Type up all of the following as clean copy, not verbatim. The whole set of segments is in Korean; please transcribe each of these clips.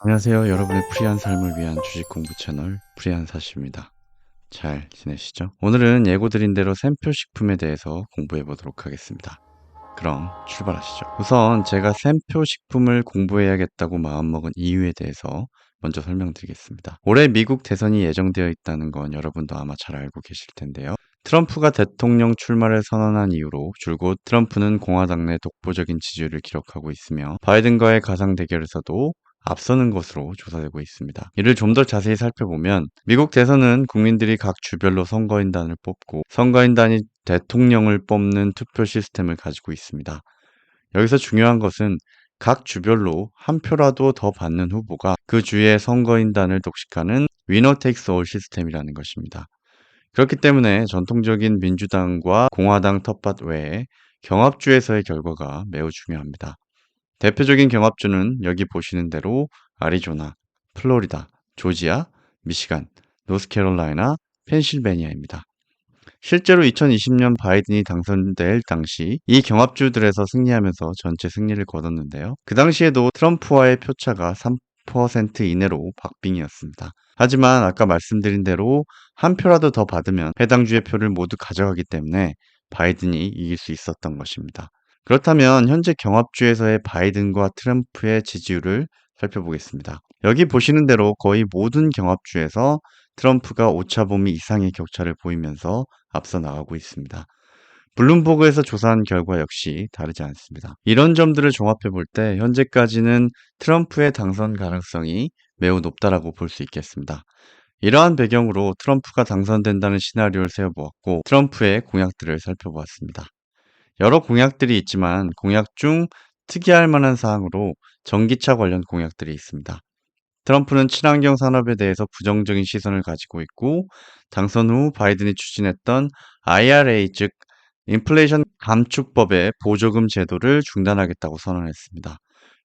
안녕하세요. 여러분의 프리한 삶을 위한 주식 공부 채널 프리한사시입니다. 잘 지내시죠? 오늘은 예고드린 대로 샘표식품에 대해서 공부해 보도록 하겠습니다. 그럼 출발하시죠. 우선 제가 샘표식품을 공부해야겠다고 마음먹은 이유에 대해서 먼저 설명드리겠습니다. 올해 미국 대선이 예정되어 있다는 건 여러분도 아마 잘 알고 계실 텐데요. 트럼프가 대통령 출마를 선언한 이후로 줄곧 트럼프는 공화당 내 독보적인 지지율을 기록하고 있으며 바이든과의 가상 대결에서도 앞서는 것으로 조사되고 있습니다. 이를 좀 더 자세히 살펴보면 미국 대선은 국민들이 각 주별로 선거인단을 뽑고 선거인단이 대통령을 뽑는 투표 시스템을 가지고 있습니다. 여기서 중요한 것은 각 주별로 한 표라도 더 받는 후보가 그 주의 선거인단을 독식하는 위너 테이크스 올 시스템이라는 것입니다. 그렇기 때문에 전통적인 민주당과 공화당 텃밭 외에 경합주에서의 결과가 매우 중요합니다. 대표적인 경합주는 여기 보시는 대로 아리조나, 플로리다, 조지아, 미시간, 노스캐롤라이나, 펜실베니아입니다. 실제로 2020년 바이든이 당선될 당시 이 경합주들에서 승리하면서 전체 승리를 거뒀는데요. 그 당시에도 트럼프와의 표차가 3% 이내로 박빙이었습니다. 하지만 아까 말씀드린 대로 한 표라도 더 받으면 해당 주의 표를 모두 가져가기 때문에 바이든이 이길 수 있었던 것입니다. 그렇다면 현재 경합주에서의 바이든과 트럼프의 지지율을 살펴보겠습니다. 여기 보시는 대로 거의 모든 경합주에서 트럼프가 오차범위 이상의 격차를 보이면서 앞서 나가고 있습니다. 블룸버그에서 조사한 결과 역시 다르지 않습니다. 이런 점들을 종합해 볼 때 현재까지는 트럼프의 당선 가능성이 매우 높다라고 볼 수 있겠습니다. 이러한 배경으로 트럼프가 당선된다는 시나리오를 세워보았고 트럼프의 공약들을 살펴보았습니다. 여러 공약들이 있지만 공약 중 특이할 만한 사항으로 전기차 관련 공약들이 있습니다. 트럼프는 친환경 산업에 대해서 부정적인 시선을 가지고 있고 당선 후 바이든이 추진했던 IRA 즉 인플레이션 감축법의 보조금 제도를 중단하겠다고 선언했습니다.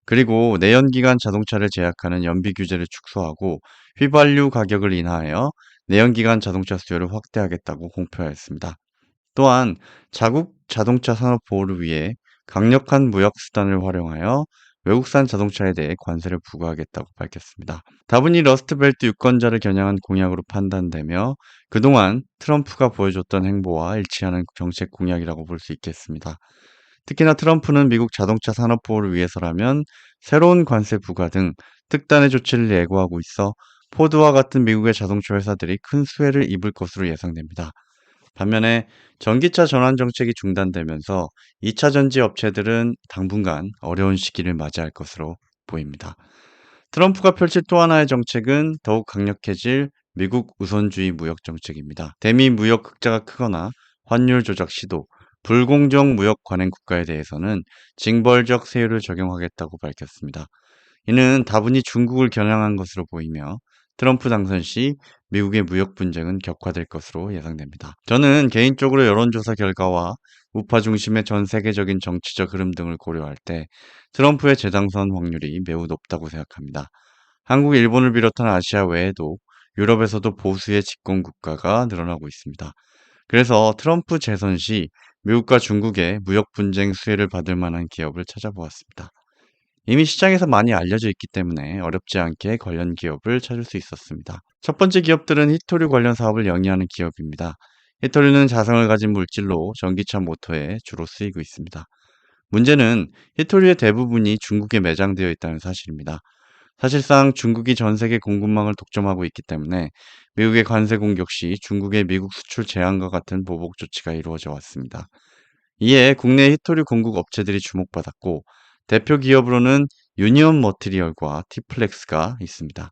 그리고 내연기관 자동차를 제약하는 연비 규제를 축소하고 휘발유 가격을 인하하여 내연기관 자동차 수요를 확대하겠다고 공표하였습니다. 또한 자국 자동차 산업 보호를 위해 강력한 무역 수단을 활용하여 외국산 자동차에 대해 관세를 부과하겠다고 밝혔습니다. 다분히 러스트벨트 유권자를 겨냥한 공약으로 판단되며 그동안 트럼프가 보여줬던 행보와 일치하는 정책 공약이라고 볼 수 있겠습니다. 특히나 트럼프는 미국 자동차 산업 보호를 위해서라면 새로운 관세 부과 등 특단의 조치를 예고하고 있어 포드와 같은 미국의 자동차 회사들이 큰 수혜를 입을 것으로 예상됩니다. 반면에 전기차 전환 정책이 중단되면서 2차 전지 업체들은 당분간 어려운 시기를 맞이할 것으로 보입니다. 트럼프가 펼칠 또 하나의 정책은 더욱 강력해질 미국 우선주의 무역 정책입니다. 대미 무역 흑자가 크거나 환율 조작 시도, 불공정 무역 관행 국가에 대해서는 징벌적 세율을 적용하겠다고 밝혔습니다. 이는 다분히 중국을 겨냥한 것으로 보이며 트럼프 당선 시 미국의 무역 분쟁은 격화될 것으로 예상됩니다. 저는 개인적으로 여론조사 결과와 우파 중심의 전 세계적인 정치적 흐름 등을 고려할 때 트럼프의 재당선 확률이 매우 높다고 생각합니다. 한국, 일본을 비롯한 아시아 외에도 유럽에서도 보수의 집권 국가가 늘어나고 있습니다. 그래서 트럼프 재선 시 미국과 중국의 무역 분쟁 수혜를 받을 만한 기업을 찾아보았습니다. 이미 시장에서 많이 알려져 있기 때문에 어렵지 않게 관련 기업을 찾을 수 있었습니다. 첫 번째 기업들은 히토류 관련 사업을 영위하는 기업입니다. 히토류는 자성을 가진 물질로 전기차 모터에 주로 쓰이고 있습니다. 문제는 히토류의 대부분이 중국에 매장되어 있다는 사실입니다. 사실상 중국이 전 세계 공급망을 독점하고 있기 때문에 미국의 관세 공격 시 중국의 미국 수출 제한과 같은 보복 조치가 이루어져 왔습니다. 이에 국내 히토류 공급 업체들이 주목받았고 대표 기업으로는 유니온 머티리얼과 티플렉스가 있습니다.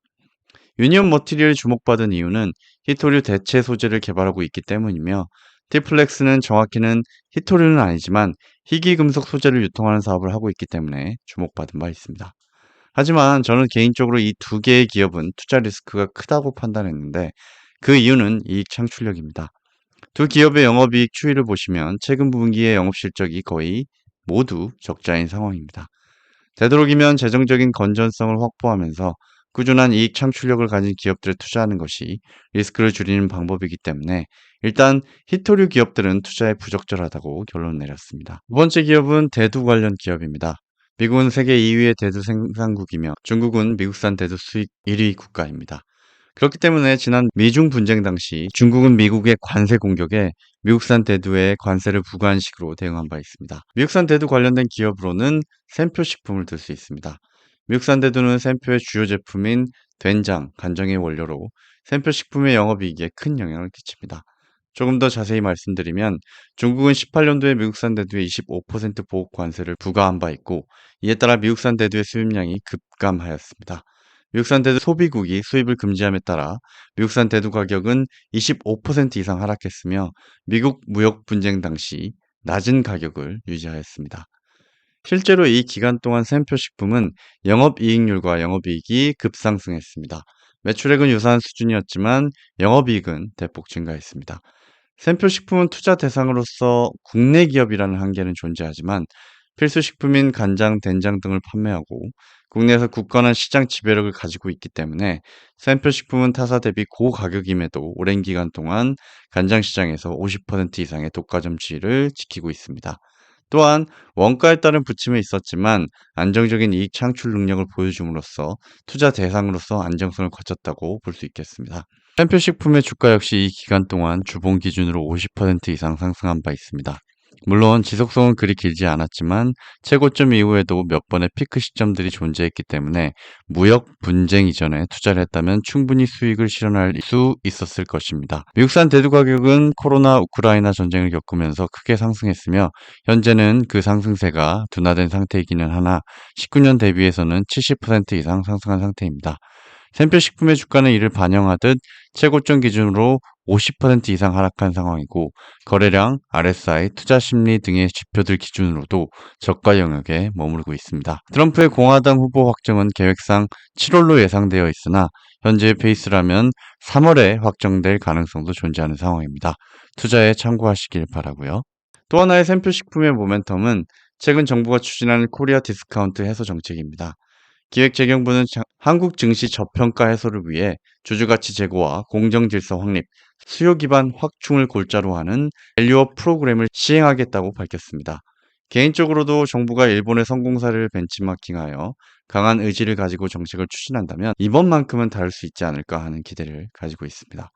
유니온 머티리얼이 주목받은 이유는 히토류 대체 소재를 개발하고 있기 때문이며 티플렉스는 정확히는 히토류는 아니지만 희귀금속 소재를 유통하는 사업을 하고 있기 때문에 주목받은 바 있습니다. 하지만 저는 개인적으로 이 두 개의 기업은 투자 리스크가 크다고 판단했는데 그 이유는 이익 창출력입니다. 두 기업의 영업이익 추이를 보시면 최근 분기의 영업실적이 거의 모두 적자인 상황입니다. 되도록이면 재정적인 건전성을 확보하면서 꾸준한 이익 창출력을 가진 기업들에 투자하는 것이 리스크를 줄이는 방법이기 때문에 일단 히토류 기업들은 투자에 부적절하다고 결론 내렸습니다. 두 번째 기업은 대두 관련 기업입니다. 미국은 세계 2위의 대두 생산국이며 중국은 미국산 대두 수입 1위 국가입니다. 그렇기 때문에 지난 미중 분쟁 당시 중국은 미국의 관세 공격에 미국산 대두에 관세를 부과한 식으로 대응한 바 있습니다. 미국산 대두 관련된 기업으로는 샘표 식품을 들 수 있습니다. 미국산 대두는 샘표의 주요 제품인 된장, 간장의 원료로 샘표 식품의 영업이익에 큰 영향을 끼칩니다. 조금 더 자세히 말씀드리면 중국은 18년도에 미국산 대두에 25% 보복 관세를 부과한 바 있고, 이에 따라 미국산 대두의 수입량이 급감하였습니다. 미국산 대두 소비국이 수입을 금지함에 따라 미국산 대두 가격은 25% 이상 하락했으며 미국 무역 분쟁 당시 낮은 가격을 유지하였습니다. 실제로 이 기간 동안 샘표 식품은 영업이익률과 영업이익이 급상승했습니다. 매출액은 유사한 수준이었지만 영업이익은 대폭 증가했습니다. 샘표 식품은 투자 대상으로서 국내 기업이라는 한계는 존재하지만 필수 식품인 간장, 된장 등을 판매하고 국내에서 굳건한 시장 지배력을 가지고 있기 때문에 샘표 식품은 타사 대비 고가격임에도 오랜 기간 동안 간장 시장에서 50% 이상의 독과점 지위를 지키고 있습니다. 또한 원가에 따른 부침이 있었지만 안정적인 이익 창출 능력을 보여줌으로써 투자 대상으로서 안정성을 거쳤다고 볼 수 있겠습니다. 샘표 식품의 주가 역시 이 기간 동안 주봉 기준으로 50% 이상 상승한 바 있습니다. 물론 지속성은 그리 길지 않았지만 최고점 이후에도 몇 번의 피크 시점들이 존재했기 때문에 무역 분쟁 이전에 투자를 했다면 충분히 수익을 실현할 수 있었을 것입니다. 미국산 대두 가격은 코로나 우크라이나 전쟁을 겪으면서 크게 상승했으며 현재는 그 상승세가 둔화된 상태이기는 하나 19년 대비해서는 70% 이상 상승한 상태입니다. 샘표 식품의 주가는 이를 반영하듯 최고점 기준으로 50% 이상 하락한 상황이고, 거래량, RSI, 투자 심리 등의 지표들 기준으로도 저가 영역에 머무르고 있습니다. 트럼프의 공화당 후보 확정은 계획상 7월로 예상되어 있으나 현재의 페이스라면 3월에 확정될 가능성도 존재하는 상황입니다. 투자에 참고하시길 바라고요. 또 하나의 샘표 식품의 모멘텀은 최근 정부가 추진하는 코리아 디스카운트 해소 정책입니다. 기획재경부는 한국 증시 저평가 해소를 위해 주주가치 제고와 공정질서 확립, 수요 기반 확충을 골자로 하는 밸류업 프로그램을 시행하겠다고 밝혔습니다. 개인적으로도 정부가 일본의 성공 사례를 벤치마킹하여 강한 의지를 가지고 정책을 추진한다면 이번만큼은 다를 수 있지 않을까 하는 기대를 가지고 있습니다.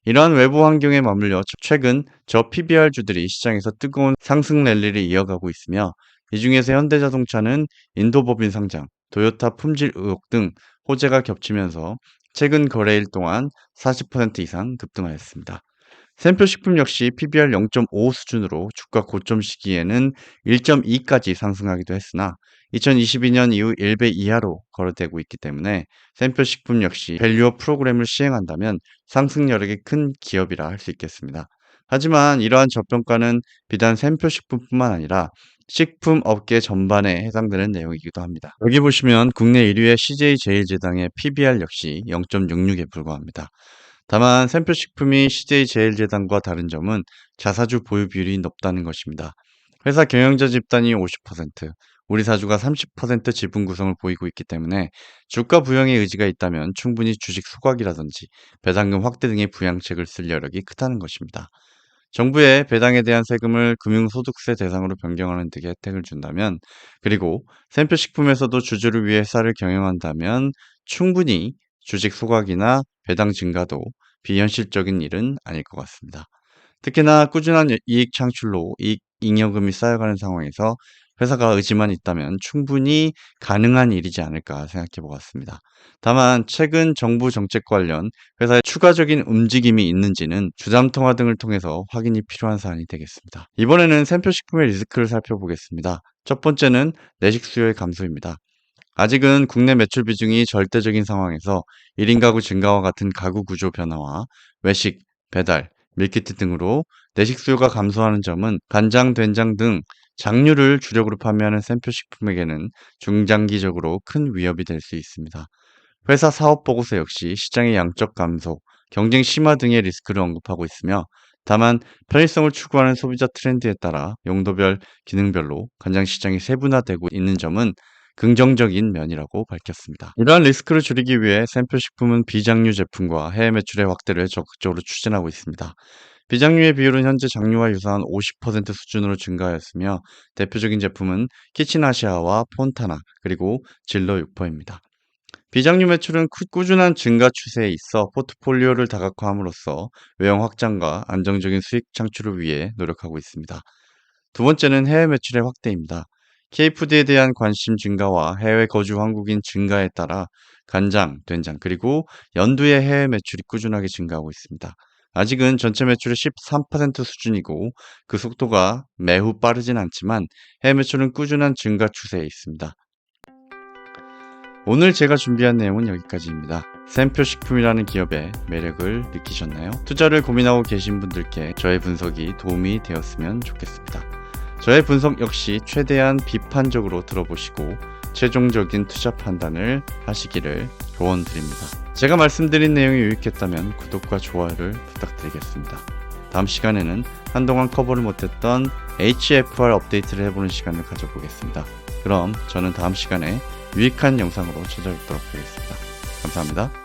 이러한 외부 환경에 맞물려 최근 저 PBR주들이 시장에서 뜨거운 상승 랠리를 이어가고 있으며, 이 중에서 현대자동차는 인도법인 상장, 토요타 품질 의혹 등 호재가 겹치면서 최근 거래일 동안 40% 이상 급등하였습니다. 샘표 식품 역시 PBR 0.5 수준으로 주가 고점 시기에는 1.2까지 상승하기도 했으나 2022년 이후 1배 이하로 거래되고 있기 때문에 샘표 식품 역시 밸류업 프로그램을 시행한다면 상승 여력이 큰 기업이라 할 수 있겠습니다. 하지만 이러한 저평가는 비단 샘표 식품뿐만 아니라 식품 업계 전반에 해당되는 내용이기도 합니다. 여기 보시면 국내 1위의 CJ제일제당의 PBR 역시 0.66에 불과합니다. 다만 샘표 식품이 CJ제일제당과 다른 점은 자사주 보유 비율이 높다는 것입니다. 회사 경영자 집단이 50%, 우리 사주가 30% 지분 구성을 보이고 있기 때문에 주가 부양의 의지가 있다면 충분히 주식 소각이라든지 배당금 확대 등의 부양책을 쓸 여력이 크다는 것입니다. 정부의 배당에 대한 세금을 금융소득세 대상으로 변경하는 등의 혜택을 준다면, 그리고 샘표 식품에서도 주주를 위해 회사를 경영한다면 충분히 주식 소각이나 배당 증가도 비현실적인 일은 아닐 것 같습니다. 특히나 꾸준한 이익 창출로 이익 잉여금이 쌓여가는 상황에서 회사가 의지만 있다면 충분히 가능한 일이지 않을까 생각해 보았습니다. 다만 최근 정부 정책 관련 회사의 추가적인 움직임이 있는지는 주담 통화 등을 통해서 확인이 필요한 사안이 되겠습니다. 이번에는 샘표 식품의 리스크를 살펴보겠습니다. 첫 번째는 내식 수요의 감소입니다. 아직은 국내 매출 비중이 절대적인 상황에서 1인 가구 증가와 같은 가구 구조 변화와 외식, 배달, 밀키트 등으로 내식 수요가 감소하는 점은 간장, 된장 등 장류를 주력으로 판매하는 샘표 식품에게는 중장기적으로 큰 위협이 될 수 있습니다. 회사 사업 보고서 역시 시장의 양적 감소, 경쟁 심화 등의 리스크를 언급하고 있으며, 다만 편의성을 추구하는 소비자 트렌드에 따라 용도별, 기능별로 간장 시장이 세분화되고 있는 점은 긍정적인 면이라고 밝혔습니다. 이러한 리스크를 줄이기 위해 샘표 식품은 비장류 제품과 해외 매출의 확대를 적극적으로 추진하고 있습니다. 비장류의 비율은 현재 장류와 유사한 50% 수준으로 증가하였으며 대표적인 제품은 키친아시아와 폰타나 그리고 진로 6%입니다. 비장류 매출은 꾸준한 증가 추세에 있어 포트폴리오를 다각화함으로써 외형 확장과 안정적인 수익 창출을 위해 노력하고 있습니다. 두 번째는 해외 매출의 확대입니다. K푸드에 대한 관심 증가와 해외 거주 한국인 증가에 따라 간장, 된장, 그리고 연두의 해외 매출이 꾸준하게 증가하고 있습니다. 아직은 전체 매출의 13% 수준이고 그 속도가 매우 빠르진 않지만 해외 매출은 꾸준한 증가 추세에 있습니다. 오늘 제가 준비한 내용은 여기까지입니다. 샘표 식품이라는 기업의 매력을 느끼셨나요? 투자를 고민하고 계신 분들께 저의 분석이 도움이 되었으면 좋겠습니다. 저의 분석 역시 최대한 비판적으로 들어보시고 최종적인 투자 판단을 하시기를 조언드립니다. 제가 말씀드린 내용이 유익했다면 구독과 좋아요를 부탁드리겠습니다. 다음 시간에는 한동안 커버를 못했던 HFR 업데이트를 해보는 시간을 가져보겠습니다. 그럼 저는 다음 시간에 유익한 영상으로 찾아뵙도록 하겠습니다. 감사합니다.